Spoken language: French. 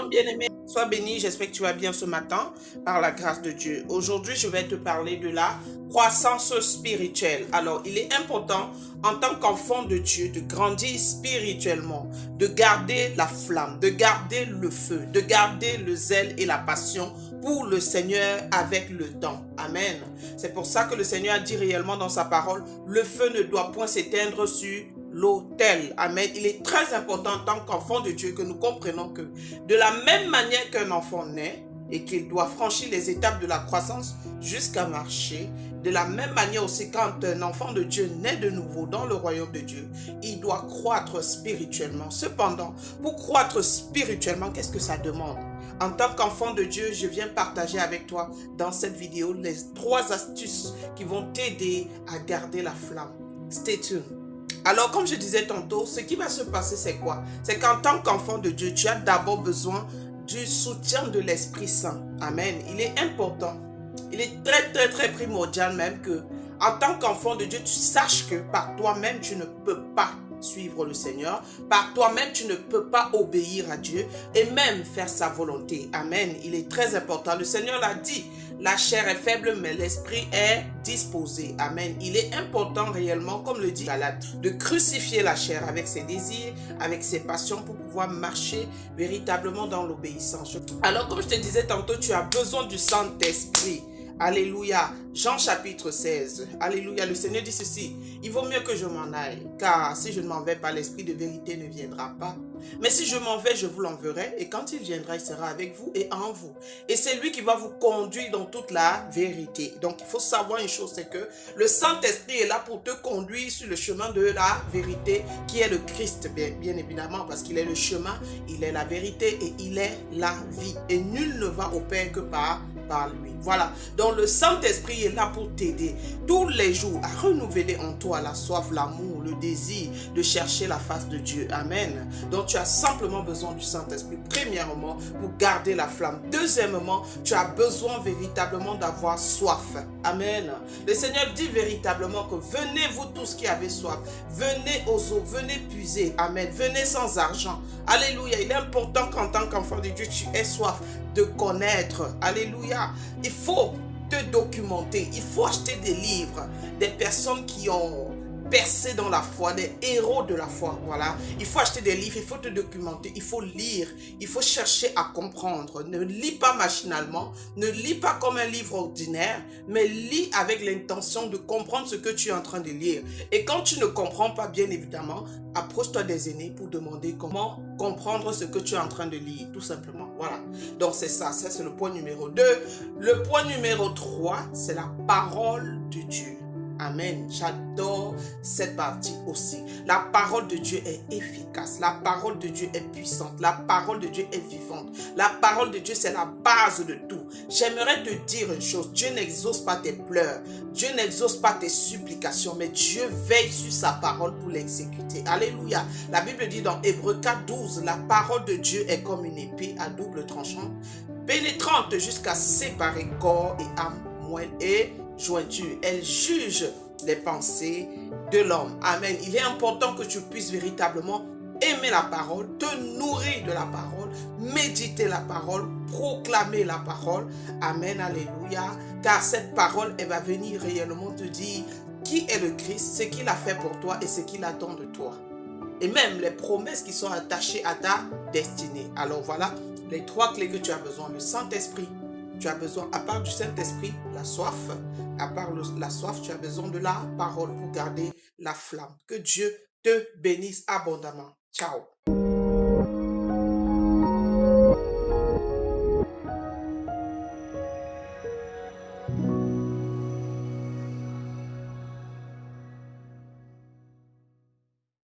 Shalom bien-aimé, sois béni, j'espère que tu vas bien ce matin par la grâce de Dieu. Aujourd'hui, je vais te parler de la croissance spirituelle. Alors, il est important en tant qu'enfant de Dieu de grandir spirituellement, de garder la flamme, de garder le feu, de garder le zèle et la passion pour le Seigneur avec le temps. Amen. C'est pour ça que le Seigneur a dit réellement dans sa parole, le feu ne doit point s'éteindre sur l'autel. Amen. Il est très important en tant qu'enfant de Dieu que nous comprenons que de la même manière qu'un enfant naît et qu'il doit franchir les étapes de la croissance jusqu'à marcher, de la même manière aussi quand un enfant de Dieu naît de nouveau dans le royaume de Dieu, il doit croître spirituellement. Cependant, pour croître spirituellement, qu'est-ce que ça demande? En tant qu'enfant de Dieu, je viens partager avec toi dans cette vidéo les 3 astuces qui vont t'aider à garder la flamme. Stay tuned. Alors, comme je disais tantôt, ce qui va se passer, c'est quoi? C'est qu'en tant qu'enfant de Dieu, tu as d'abord besoin du soutien de l'Esprit Saint. Amen. Il est important. Il est très primordial même que, en tant qu'enfant de Dieu, tu saches que par toi-même, tu ne peux pas suivre le Seigneur. Par toi-même, tu ne peux pas obéir à Dieu et même faire sa volonté. Amen. Il est très important. Le Seigneur l'a dit. La chair est faible, mais l'esprit est disposé. Amen. Il est important réellement, comme le dit Galate, de crucifier la chair avec ses désirs, avec ses passions pour pouvoir marcher véritablement dans l'obéissance. Alors, comme je te disais tantôt, tu as besoin du Saint-Esprit. Alléluia. Jean chapitre 16. Alléluia. Le Seigneur dit ceci. Il vaut mieux que je m'en aille, car si je ne m'en vais pas, l'Esprit de vérité ne viendra pas. Mais si je m'en vais, je vous l'enverrai, et quand il viendra, il sera avec vous et en vous. Et c'est lui qui va vous conduire dans toute la vérité. Donc, il faut savoir une chose, c'est que le Saint-Esprit est là pour te conduire sur le chemin de la vérité, qui est le Christ, bien évidemment, parce qu'il est le chemin, il est la vérité et il est la vie. Et nul ne va au Père que par lui. Voilà. Donc, le Saint-Esprit est là pour t'aider tous les jours à renouveler en toi la soif, l'amour, le désir de chercher la face de Dieu. Amen. Donc, tu as simplement besoin du Saint-Esprit, premièrement, pour garder la flamme. Deuxièmement, tu as besoin véritablement d'avoir soif. Amen. Le Seigneur dit véritablement que venez vous tous qui avez soif, venez aux eaux, venez puiser. Amen. Venez sans argent. Alléluia. Il est important qu'en tant qu'enfant de Dieu, tu aies soif de connaître. Alléluia. Il faut te documenter. Il faut acheter des livres, des personnes qui ont percé dans la foi, des héros de la foi. Voilà. Il faut acheter des livres, il faut te documenter, il faut lire, il faut chercher à comprendre. Ne lis pas machinalement, ne lis pas comme un livre ordinaire, mais lis avec l'intention de comprendre ce que tu es en train de lire. Et quand tu ne comprends pas, bien évidemment, approche-toi des aînés pour demander comment comprendre ce que tu es en train de lire, tout simplement. Voilà. Donc c'est ça, c'est le point numéro 2. Le point numéro 3, c'est la parole de Dieu. Amen. J'adore cette partie aussi. La parole de Dieu est efficace. La parole de Dieu est puissante. La parole de Dieu est vivante. La parole de Dieu, c'est la base de tout. J'aimerais te dire une chose. Dieu n'exauce pas tes pleurs. Dieu n'exauce pas tes supplications. Mais Dieu veille sur sa parole pour l'exécuter. Alléluia. La Bible dit dans Hébreux 4:12, la parole de Dieu est comme une épée à double tranchant, pénétrante jusqu'à séparer corps et âme, moelle et jointure. Elle juge les pensées de l'homme. Amen. Il est important que tu puisses véritablement aimer la parole, te nourrir de la parole, méditer la parole, proclamer la parole. Amen. Alléluia. Car cette parole, elle va venir réellement te dire qui est le Christ, ce qu'il a fait pour toi et ce qu'il attend de toi. Et même les promesses qui sont attachées à ta destinée. Alors voilà les 3 clés que tu as besoin. Le Saint-Esprit. Tu as besoin, à part du Saint-Esprit, la soif. À part la soif, tu as besoin de la parole pour garder la flamme. Que Dieu te bénisse abondamment. Ciao.